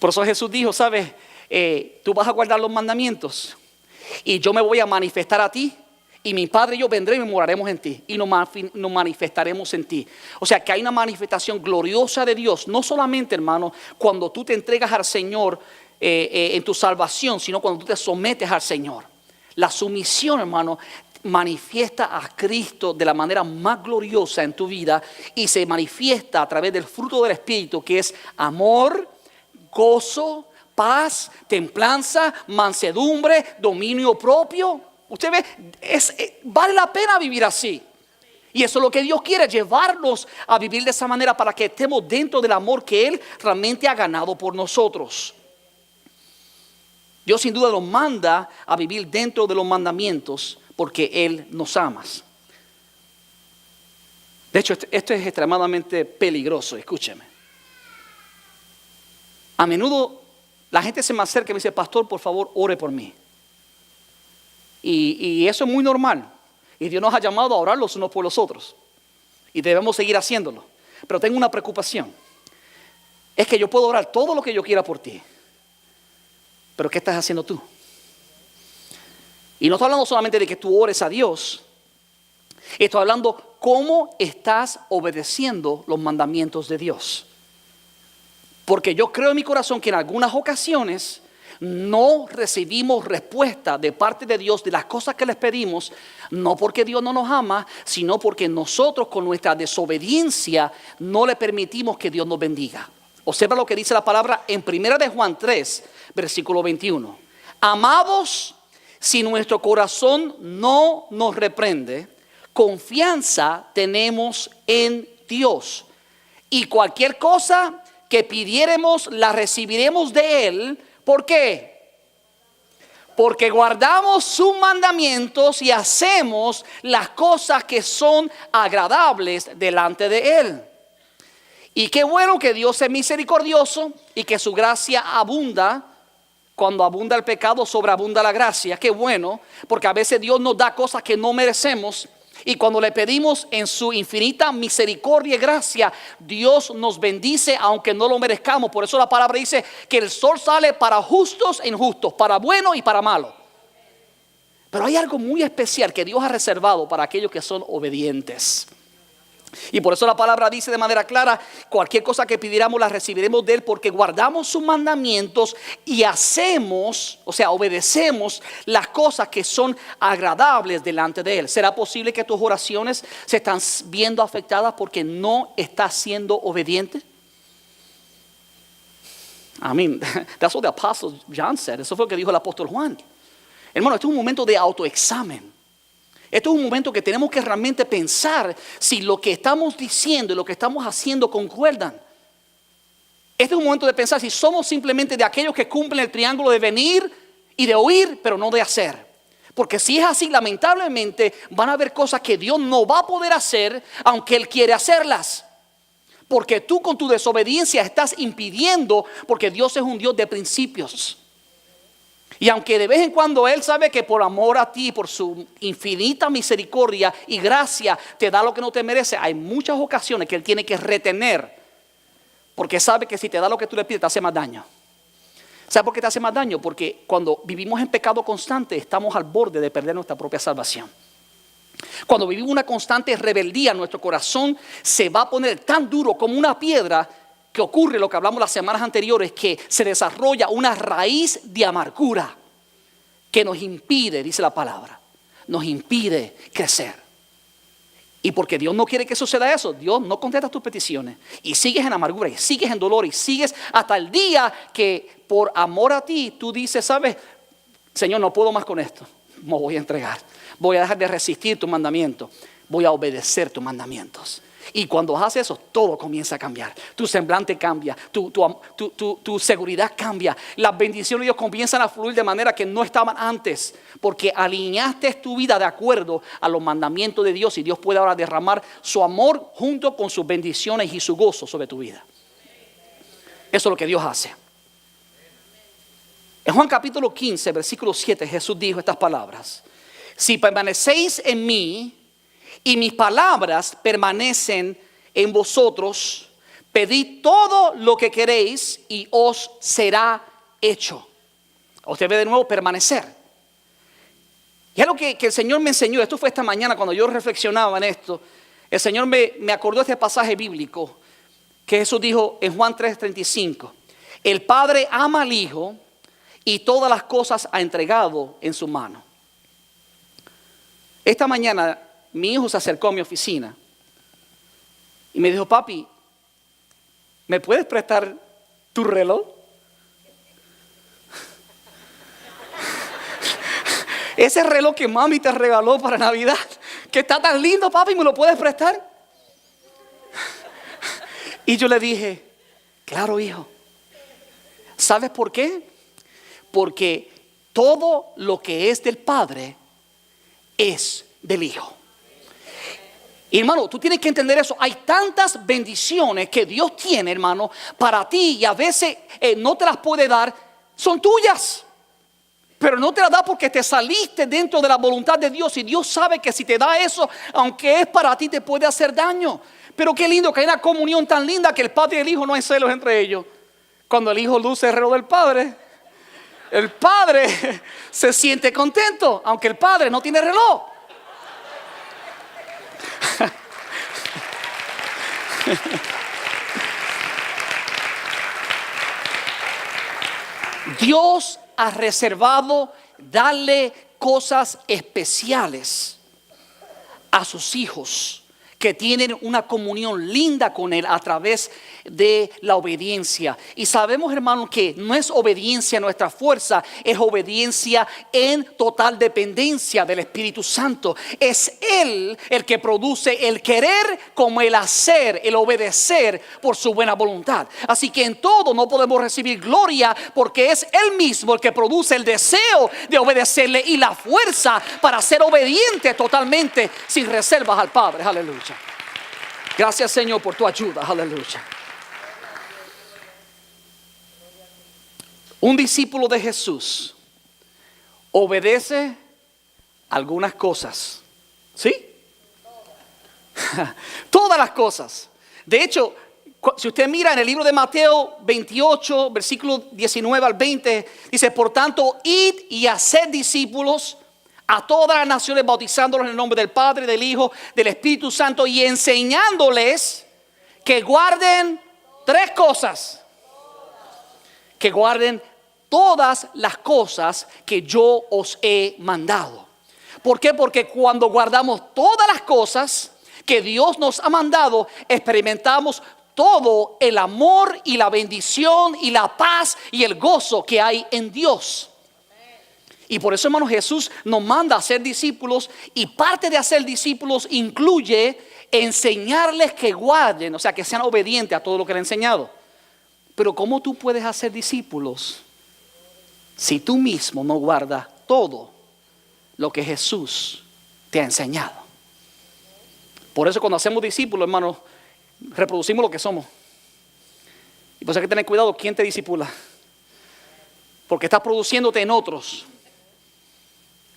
Por eso Jesús dijo, ¿sabes? Tú vas a guardar los mandamientos y yo me voy a manifestar a ti. Y mi Padre y yo vendremos y moraremos en ti. Y nos manifestaremos en ti. O sea que hay una manifestación gloriosa de Dios. No solamente, hermano, cuando tú te entregas al Señor en tu salvación, sino cuando tú te sometes al Señor. La sumisión, hermano, manifiesta a Cristo de la manera más gloriosa en tu vida. Y se manifiesta a través del fruto del Espíritu, que es amor, gozo, paz, templanza, mansedumbre, dominio propio. Usted ve, vale la pena vivir así. Y eso es lo que Dios quiere, llevarnos a vivir de esa manera para que estemos dentro del amor que Él realmente ha ganado por nosotros. Dios sin duda nos manda a vivir dentro de los mandamientos porque Él nos ama. De hecho, esto es extremadamente peligroso, escúcheme. A menudo la gente se me acerca y me dice, pastor, por favor, ore por mí. Y eso es muy normal. Y Dios nos ha llamado a orar los unos por los otros. Y debemos seguir haciéndolo. Pero tengo una preocupación. Es que yo puedo orar todo lo que yo quiera por ti. Pero ¿qué estás haciendo tú? Y no estoy hablando solamente de que tú ores a Dios. Estoy hablando cómo estás obedeciendo los mandamientos de Dios. Porque yo creo en mi corazón que en algunas ocasiones no recibimos respuesta de parte de Dios de las cosas que les pedimos, no porque Dios no nos ama, sino porque nosotros con nuestra desobediencia no le permitimos que Dios nos bendiga. Observa lo que dice la palabra en 1 de Juan 3, versículo 21. Amados, si nuestro corazón no nos reprende, confianza tenemos en Dios. Y cualquier cosa que pidiéremos la recibiremos de Él. ¿Por qué? Porque guardamos sus mandamientos y hacemos las cosas que son agradables delante de Él. Y qué bueno que Dios es misericordioso y que su gracia abunda. Cuando abunda el pecado, sobreabunda la gracia. Qué bueno, porque a veces Dios nos da cosas que no merecemos. Y cuando le pedimos en su infinita misericordia y gracia, Dios nos bendice aunque no lo merezcamos. Por eso la palabra dice que el sol sale para justos e injustos, para buenos y para malos. Pero hay algo muy especial que Dios ha reservado para aquellos que son obedientes. Y por eso la palabra dice de manera clara, cualquier cosa que pidiéramos la recibiremos de Él, porque guardamos sus mandamientos y hacemos, o sea, obedecemos las cosas que son agradables delante de Él. ¿Será posible que tus oraciones se están viendo afectadas porque no estás siendo obediente? I mean, that's what the apostle John said. Eso fue lo que dijo el apóstol Juan. Hermano, esto es un momento de autoexamen. Esto es un momento que tenemos que realmente pensar si lo que estamos diciendo y lo que estamos haciendo concuerdan. Este es un momento de pensar si somos simplemente de aquellos que cumplen el triángulo de venir y de oír, pero no de hacer. Porque si es así, lamentablemente van a haber cosas que Dios no va a poder hacer, aunque Él quiere hacerlas. Porque tú con tu desobediencia estás impidiendo, porque Dios es un Dios de principios. Y aunque de vez en cuando Él sabe que por amor a ti, por su infinita misericordia y gracia, te da lo que no te merece, hay muchas ocasiones que Él tiene que retener. Porque sabe que si te da lo que tú le pides, te hace más daño. ¿Sabe por qué te hace más daño? Porque cuando vivimos en pecado constante, estamos al borde de perder nuestra propia salvación. Cuando vivimos una constante rebeldía, nuestro corazón se va a poner tan duro como una piedra, que ocurre lo que hablamos las semanas anteriores, que se desarrolla una raíz de amargura que nos impide, dice la palabra, nos impide crecer. Y porque Dios no quiere que suceda eso, Dios no contesta tus peticiones y sigues en amargura y sigues en dolor y sigues hasta el día que por amor a ti tú dices, ¿sabes? Señor, no puedo más con esto, me voy a entregar, voy a dejar de resistir tu mandamiento, voy a obedecer tus mandamientos. Y cuando haces eso, todo comienza a cambiar. Tu semblante cambia, tu seguridad cambia. Las bendiciones de Dios comienzan a fluir de manera que no estaban antes. Porque alineaste tu vida de acuerdo a los mandamientos de Dios. Y Dios puede ahora derramar su amor junto con sus bendiciones y su gozo sobre tu vida. Eso es lo que Dios hace. En Juan capítulo 15, versículo 7, Jesús dijo estas palabras. Si permanecéis en mí y mis palabras permanecen en vosotros, pedid todo lo que queréis y os será hecho. Usted ve de nuevo permanecer. Y algo que el Señor me enseñó, esto fue esta mañana cuando yo reflexionaba en esto. El Señor me acordó de este pasaje bíblico que Jesús dijo en Juan 3:35. El Padre ama al Hijo y todas las cosas ha entregado en su mano. Esta mañana mi hijo se acercó a mi oficina y me dijo: papi, ¿me puedes prestar tu reloj? Ese reloj que mami te regaló para Navidad, que está tan lindo, papi, ¿me lo puedes prestar? Y yo le dije: claro, hijo. ¿Sabes por qué? Porque todo lo que es del Padre es del Hijo. Y hermano, tú tienes que entender eso. Hay tantas bendiciones que Dios tiene, hermano, para ti, y a veces no te las puede dar. Son tuyas, pero no te las da porque te saliste dentro de la voluntad de Dios. Y Dios sabe que si te da eso, aunque es para ti, te puede hacer daño. Pero qué lindo que hay una comunión tan linda que el Padre y el Hijo no hay celos entre ellos. Cuando el Hijo luce el reloj del Padre, el Padre se siente contento, aunque el Padre no tiene reloj. Dios ha reservado darle cosas especiales a sus hijos que tienen una comunión linda con Él a través de la obediencia. Y sabemos, hermanos, que no es obediencia a nuestra fuerza, es obediencia en total dependencia del Espíritu Santo. Es Él el que produce el querer como el hacer, el obedecer por su buena voluntad. Así que en todo no podemos recibir gloria, porque es Él mismo el que produce el deseo de obedecerle y la fuerza para ser obediente totalmente sin reservas al Padre. Aleluya. Gracias, Señor, por tu ayuda. Aleluya. Un discípulo de Jesús obedece algunas cosas. ¿Sí? Todas las cosas. De hecho, si usted mira en el libro de Mateo 28, versículo 19 al 20, dice: por tanto, id y haced discípulos a todas las naciones, bautizándolos en el nombre del Padre, del Hijo, del Espíritu Santo, y enseñándoles que guarden tres cosas. Que guarden todas las cosas que yo os he mandado. ¿Por qué? Porque cuando guardamos todas las cosas que Dios nos ha mandado, experimentamos todo el amor y la bendición y la paz y el gozo que hay en Dios. Y por eso, hermano, Jesús nos manda a ser discípulos, y parte de hacer discípulos incluye enseñarles que guarden, o sea, que sean obedientes a todo lo que le ha enseñado. Pero ¿cómo tú puedes hacer discípulos si tú mismo no guardas todo lo que Jesús te ha enseñado? Por eso cuando hacemos discípulos, hermano, reproducimos lo que somos. Y por eso hay que tener cuidado quién te discipula, porque estás produciéndote en otros.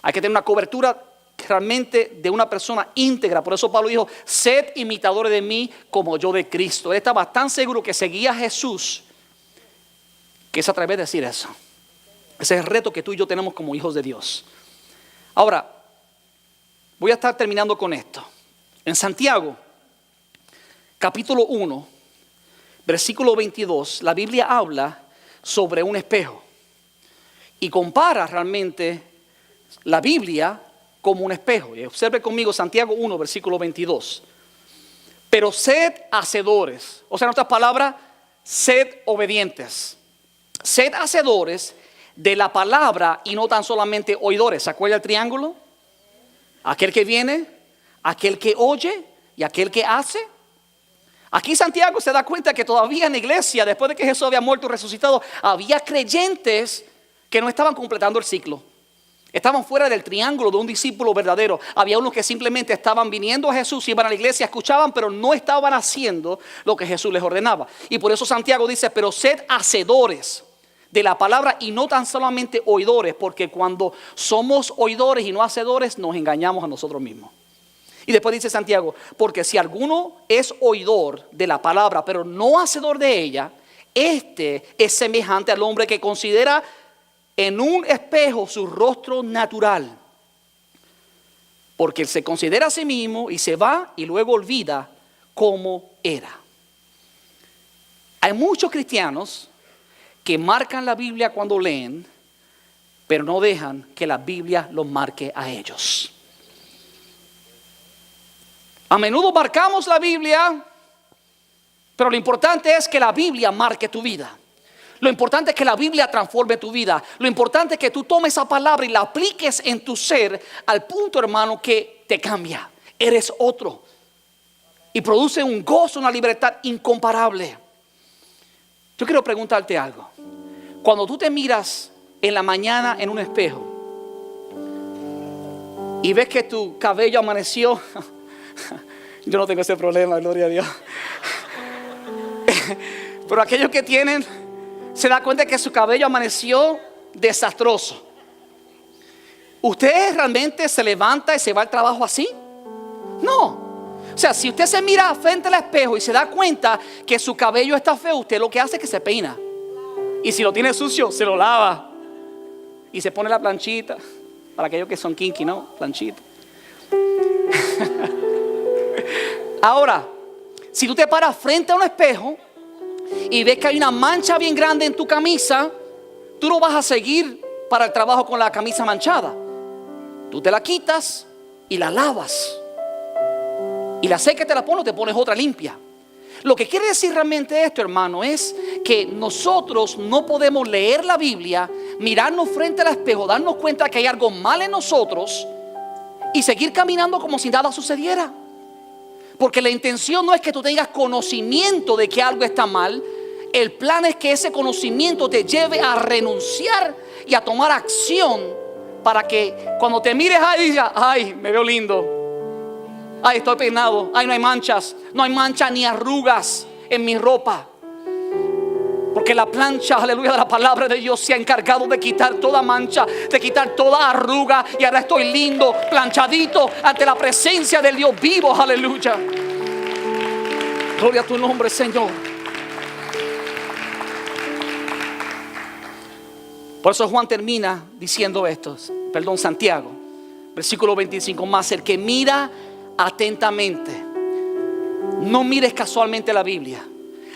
Hay que tener una cobertura realmente de una persona íntegra. Por eso Pablo dijo: sed imitadores de mí como yo de Cristo. Él estaba tan seguro que seguía a Jesús que se atreve a decir eso. Ese es el reto que tú y yo tenemos como hijos de Dios. Ahora, voy a estar terminando con esto. En Santiago, capítulo 1, versículo 22, la Biblia habla sobre un espejo y compara realmente la Biblia como un espejo. Y observe conmigo Santiago 1, versículo 22. Pero sed hacedores, o sea, en otras palabras, sed obedientes. Sed hacedores de la palabra y no tan solamente oidores. ¿Se acuerda el triángulo? Aquel que viene, aquel que oye y aquel que hace. Aquí Santiago se da cuenta que todavía en la iglesia, después de que Jesús había muerto y resucitado, había creyentes que no estaban completando el ciclo. Estaban fuera del triángulo de un discípulo verdadero. Había unos que simplemente estaban viniendo a Jesús, iban a la iglesia, escuchaban, pero no estaban haciendo lo que Jesús les ordenaba. Y por eso Santiago dice: pero sed hacedores de la palabra y no tan solamente oidores, porque cuando somos oidores y no hacedores, nos engañamos a nosotros mismos. Y después dice Santiago, porque si alguno es oidor de la palabra, pero no hacedor de ella, este es semejante al hombre que considera en un espejo su rostro natural. Porque él se considera a sí mismo y se va y luego olvida cómo era. Hay muchos cristianos que marcan la Biblia cuando leen, pero no dejan que la Biblia los marque a ellos. A menudo marcamos la Biblia, pero lo importante es que la Biblia marque tu vida. Lo importante es que la Biblia transforme tu vida. Lo importante es que tú tomes esa palabra y la apliques en tu ser al punto, hermano, que te cambia. Eres otro. Y produce un gozo, una libertad incomparable. Yo quiero preguntarte algo. Cuando tú te miras en la mañana en un espejo y ves que tu cabello amaneció, yo no tengo ese problema, gloria a Dios. Pero aquellos que tienen, se da cuenta que su cabello amaneció desastroso. ¿Usted realmente se levanta y se va al trabajo así? No. O sea, si usted se mira frente al espejo y se da cuenta que su cabello está feo, usted lo que hace es que se peina. Y si lo tiene sucio, se lo lava. Y se pone la planchita. Para aquellos que son kinky, ¿no? Planchita. Ahora, si tú te paras frente a un espejo y ves que hay una mancha bien grande en tu camisa, tú no vas a seguir para el trabajo con la camisa manchada. Tú te la quitas y la lavas. Y la secas, te la pones, te pones otra limpia. Lo que quiere decir realmente esto, hermano, es que nosotros no podemos leer la Biblia, mirarnos frente al espejo, darnos cuenta que hay algo mal en nosotros y seguir caminando como si nada sucediera. Porque la intención no es que tú tengas conocimiento de que algo está mal. El plan es que ese conocimiento te lleve a renunciar y a tomar acción para que cuando te mires ahí digas, ay, me veo lindo. Ay, estoy peinado. Ay, no hay manchas. No hay manchas ni arrugas en mi ropa. Porque la plancha, aleluya, de la palabra de Dios se ha encargado de quitar toda mancha, de quitar toda arruga. Y ahora estoy lindo, planchadito ante la presencia del Dios vivo, aleluya. Gloria a tu nombre, Señor. Por eso Juan termina diciendo esto. Perdón, Santiago, versículo 25. Más el que mira atentamente, no mires casualmente la Biblia,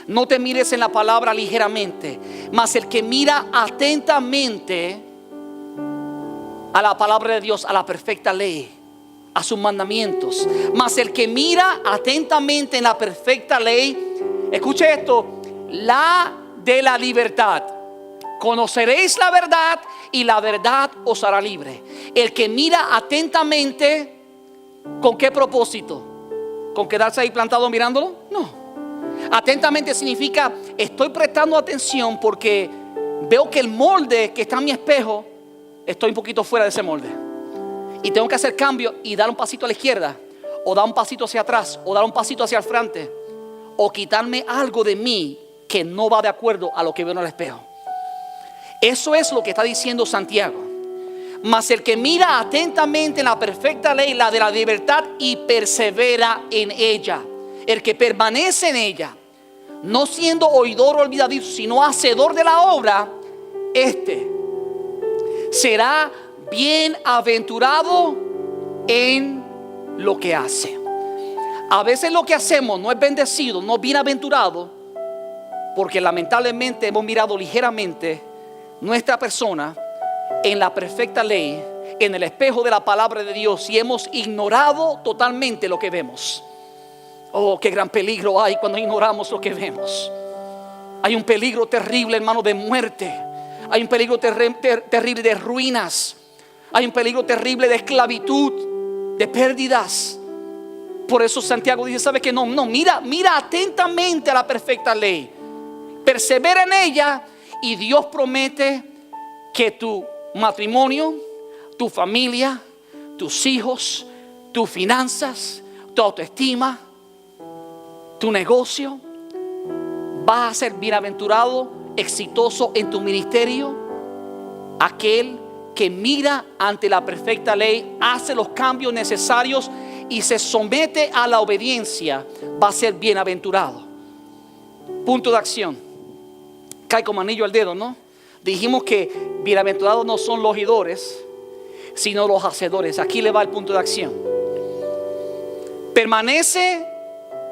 no te mires en la palabra ligeramente, mas el que mira atentamente a la palabra de Dios, a la perfecta ley, a sus mandamientos, mas el que mira atentamente en la perfecta ley, escuche esto, la de la libertad. Conoceréis la verdad y la verdad os hará libre. El que mira atentamente, ¿con qué propósito? ¿Con quedarse ahí plantado mirándolo? No. Atentamente significa estoy prestando atención porque veo que el molde que está en mi espejo, estoy un poquito fuera de ese molde. Y tengo que hacer cambio y dar un pasito a la izquierda, o dar un pasito hacia atrás, o dar un pasito hacia el frente, o quitarme algo de mí que no va de acuerdo a lo que veo en el espejo. Eso es lo que está diciendo Santiago. Mas el que mira atentamente en la perfecta ley, la de la libertad, y persevera en ella, el que permanece en ella, no siendo oidor olvidadizo, sino hacedor de la obra, este será bienaventurado en lo que hace. A veces lo que hacemos no es bendecido, no es bienaventurado, porque lamentablemente hemos mirado ligeramente nuestra persona en la perfecta ley, en el espejo de la palabra de Dios, y hemos ignorado totalmente lo que vemos. Oh, qué gran peligro hay cuando ignoramos lo que vemos. Hay un peligro terrible, hermano, de muerte. Hay un peligro terrible de ruinas. Hay un peligro terrible de esclavitud, de pérdidas. Por eso Santiago dice, ¿sabe qué? No, mira atentamente a la perfecta ley, persevera en ella, y Dios promete que tu matrimonio, tu familia, tus hijos, tus finanzas, tu autoestima, tu negocio va a ser bienaventurado, exitoso en tu ministerio. Aquel que mira ante la perfecta ley, hace los cambios necesarios y se somete a la obediencia va a ser bienaventurado. Punto de acción. Cae como anillo al dedo, ¿no? Dijimos que bienaventurados no son los oidores, sino los hacedores. Aquí le va el punto de acción. Permanece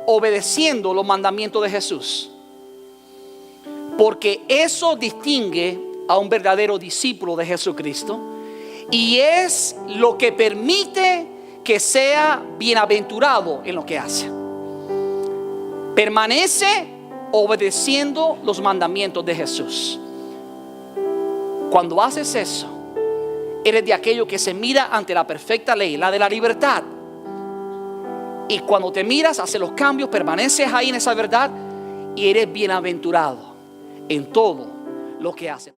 obedeciendo los mandamientos de Jesús, porque eso distingue a un verdadero discípulo de Jesucristo y es lo que permite que sea bienaventurado en lo que hace. Permanece obedeciendo los mandamientos de Jesús. Cuando haces eso, eres de aquello que se mira ante la perfecta ley, la de la libertad. Y cuando te miras, haces los cambios, permaneces ahí en esa verdad y eres bienaventurado en todo lo que haces.